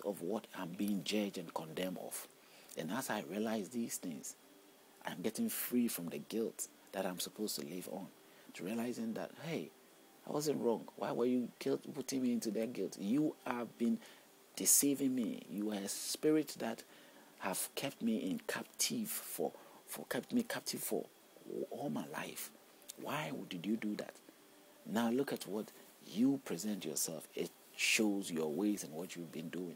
of what I'm being judged and condemned of. And as I realize these things, I'm getting free from the guilt that I'm supposed to live on. To realizing that, hey, I wasn't wrong. Why were you putting me into that guilt? You have been deceiving me. You are a spirit that have kept me in captive for all my life. Why did you do that? Now look at what you present yourself. It shows your ways and what you've been doing.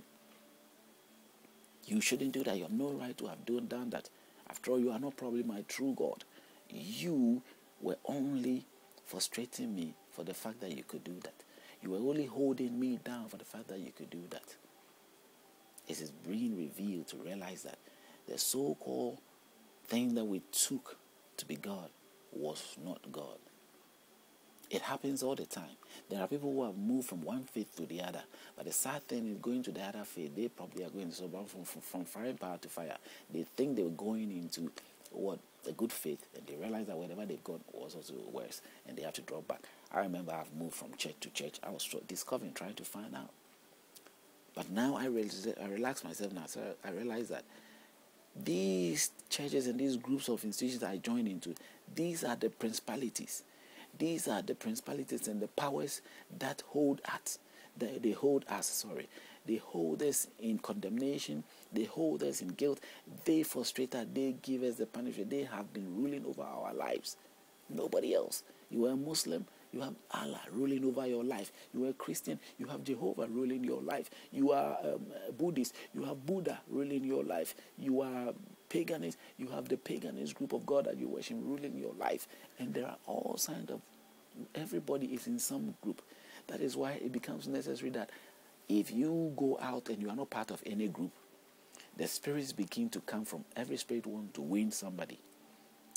You shouldn't do that. You have no right to have done that. After all, you are not probably my true God. You were only frustrating me for the fact that you could do that. You were only holding me down for the fact that you could do that. It is being revealed to realize that the so-called thing that we took to be God was not God. It happens all the time. There are people who have moved from one faith to the other. But the sad thing is, going to the other faith, they probably are going from fire power to fire. They think they were going into a good faith, and they realize that whatever they've got was also worse, and they have to drop back. I remember I've moved from church to church. I was discovering, trying to find out. But now I relax myself now. So I realize that these churches and these groups of institutions I join into, these are the principalities. These are the principalities and the powers that hold us. They hold us. They hold us in condemnation. They hold us in guilt. They frustrate us. They give us the punishment. They have been ruling over our lives. Nobody else. You are a Muslim, you have Allah ruling over your life. You are a Christian, you have Jehovah ruling your life. You are a Buddhist, you have Buddha ruling your life. You are paganist, you have the paganist group of God that you worship ruling your life. And there are all kinds of, everybody is in some group. That is why it becomes necessary that if you go out and you are not part of any group, the spirits begin to come from every spirit want to win somebody.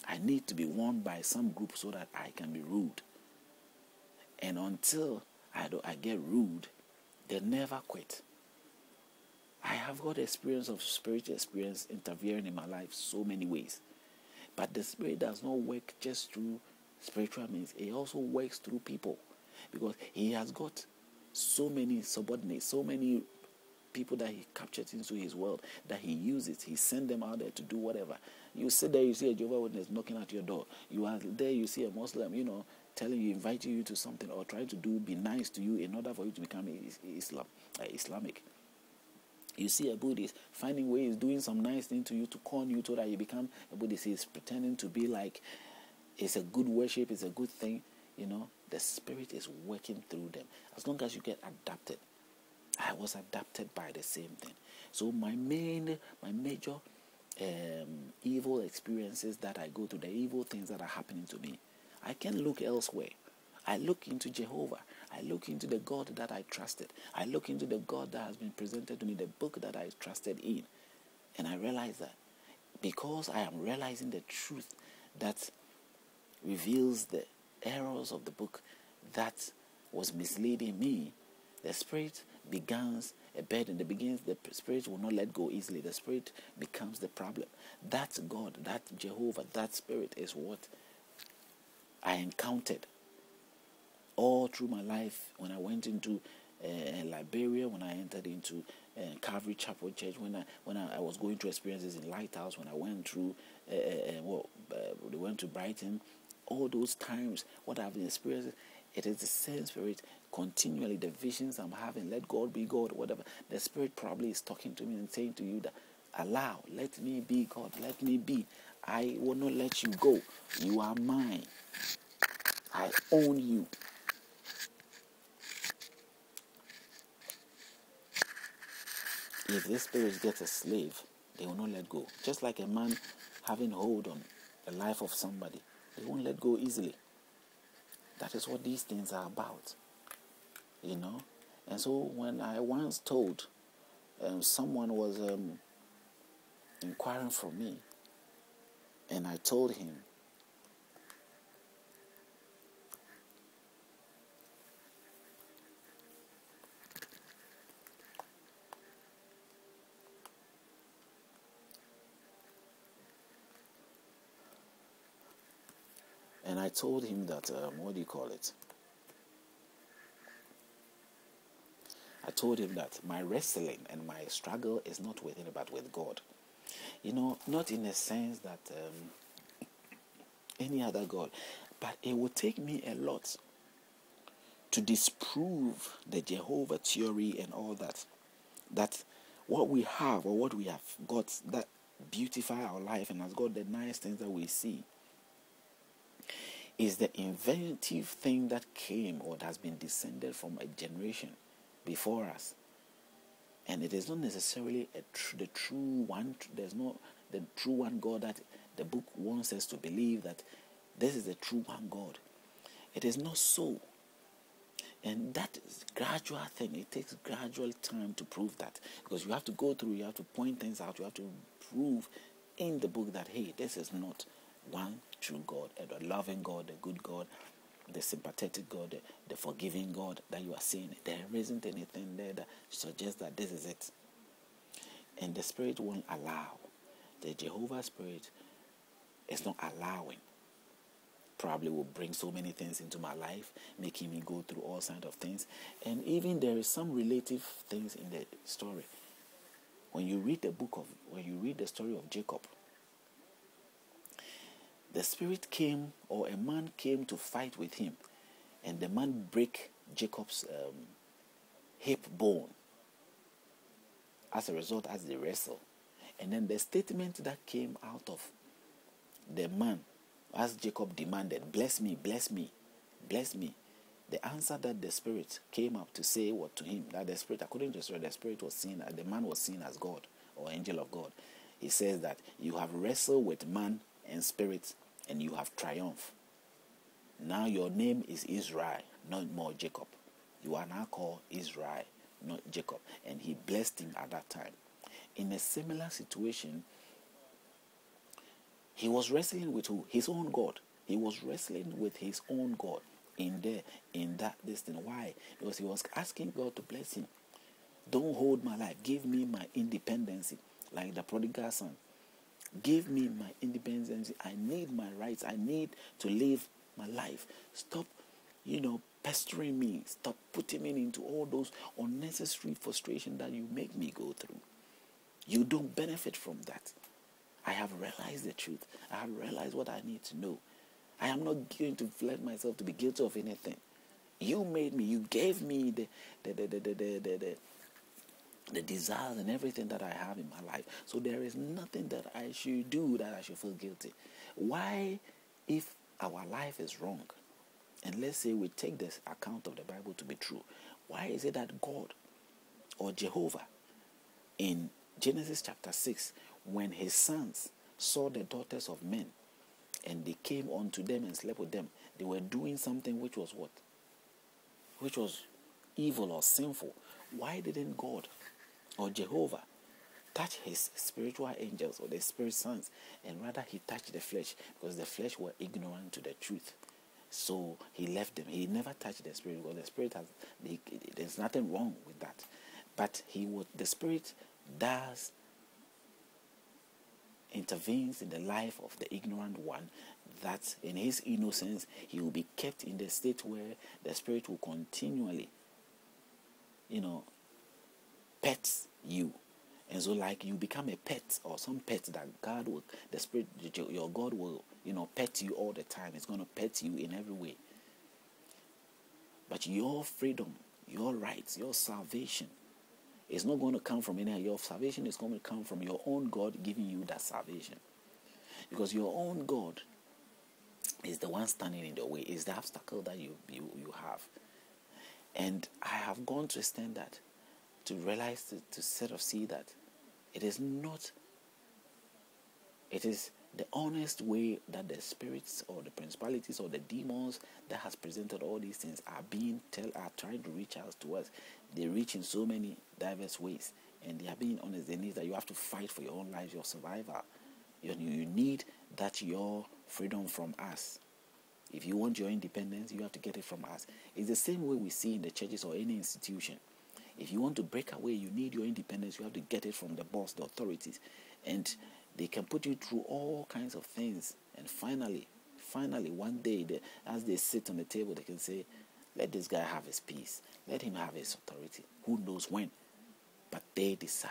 I need to be won by some group so that I can be ruled. And until I get ruled, they never quit. I have got experience of spiritual experience interfering in my life so many ways. But the spirit does not work just through spiritual means. It also works through people. Because he has got so many subordinates, so many people that he captured into his world, that he uses. He sends them out there to do whatever. You sit there, you see a Jehovah's Witness knocking at your door. You are there, you see a Muslim, telling you, inviting you to something or trying to be nice to you in order for you to become Islamic. You see a Buddhist finding ways, doing some nice thing to you to con you so that you become a Buddhist. He's pretending to be like it's a good worship, it's a good thing. The spirit is working through them. As long as you get adapted. I was adapted by the same thing. So my major evil experiences that I go through, the evil things that are happening to me, I can look elsewhere. I look into Jehovah. I look into the God that I trusted. I look into the God that has been presented to me, the book that I trusted in. And I realize that because I am realizing the truth that reveals the errors of the book that was misleading me, the spirit begins a burden. The spirit will not let go easily. The spirit becomes the problem. That God, that Jehovah, that spirit is what I encountered all through my life. When I went into Liberia, when I entered into Calvary Chapel Church, when I was going through experiences in Lighthouse, when I went through we went to Brighton, all those times, what I've been experiencing, it is the same spirit continually. The visions I'm having, let God be God, whatever. The spirit probably is talking to me and saying to you that, allow, let me be God, let me be. I will not let you go. You are mine. I own you. If this spirit gets a slave, they will not let go. Just like a man having hold on the life of somebody, they won't let go easily. That is what these things are about, And so when I once told someone was inquiring from me, and I told him, that, I told him that my wrestling and my struggle is not with him but with God. Not in a sense that any other God, but it will take me a lot to disprove the Jehovah theory and all that. That what we have or what we have got that beautify our life and has got the nice things that we see is the inventive thing that came or that has been descended from a generation before us. And it is not necessarily the true one. There's not the true one God that the book wants us to believe that this is the true one God. It is not so. And that is a gradual thing. It takes gradual time to prove that. Because you have to go through, you have to point things out, you have to prove in the book that, hey, this is not one true God, a loving God, a good God, the sympathetic God, the forgiving God that you are seeing. There isn't anything there that suggests that this is it. And the Spirit won't allow. The Jehovah Spirit is not allowing. Probably will bring so many things into my life, making me go through all kinds of things. And even there is some relative things in the story. When you read the story of Jacob, the Spirit came, or a man came to fight with him, and the man break Jacob's hip bone. As a result, as they wrestle, and then the statement that came out of the man, as Jacob demanded, bless me, bless me, bless me. The answer that the Spirit came up to say what to him, that the Spirit, according to the story, the Spirit was seen, the man was seen as God or angel of God. He says that you have wrestled with man and spirit and you have triumphed. Now your name is Israel, not more Jacob. You are now called Israel, not Jacob. And he blessed him at that time. In a similar situation, he was wrestling with who? His own God. He was wrestling with his own God in that distance. Why? Because he was asking God to bless him. Don't hold my life. Give me my independence. Like the prodigal son. Give me my independence. I need my rights. I need to live my life. Stop, pestering me. Stop putting me into all those unnecessary frustration that you make me go through. You don't benefit from that. I have realized the truth. I have realized what I need to know. I am not going to let myself to be guilty of anything. You made me. You gave me the desires and everything that I have in my life. So there is nothing that I should do that I should feel guilty. Why, if our life is wrong, and let's say we take this account of the Bible to be true, why is it that God or Jehovah in Genesis chapter 6, when his sons saw the daughters of men and they came unto them and slept with them, they were doing something which was what? Which was evil or sinful. Why didn't God or Jehovah touch his spiritual angels or the spirit sons, and rather he touched the flesh, because the flesh were ignorant to the truth? So he left them. He never touched the spirit, because the spirit there's nothing wrong with that. But the spirit does intervenes in the life of the ignorant one, that in his innocence he will be kept in the state where the spirit will continually pets you. And so like you become a pet, or some pet that the spirit, your God will pet you all the time. It's going to pet you in every way. But your freedom, your rights, your salvation is not going to come from any. Your salvation is going to come from your own God giving you that salvation. Because your own God is the one standing in the way, is the obstacle that you have. And I have gone to extend that, to realize, to sort of see that it is the honest way that the spirits or the principalities or the demons that has presented all these things are trying to reach out to us. They reach in so many diverse ways, and they are being honest. They need that you have to fight for your own life, your survival. You need that your freedom from us. If you want your independence, you have to get it from us. It's the same way we see in the churches or any institution. If you want to break away, you need your independence. You have to get it from the boss, the authorities. And they can put you through all kinds of things. And finally, one day, as they sit on the table, they can say, Let this guy have his peace. Let him have his authority. Who knows when? But they decide.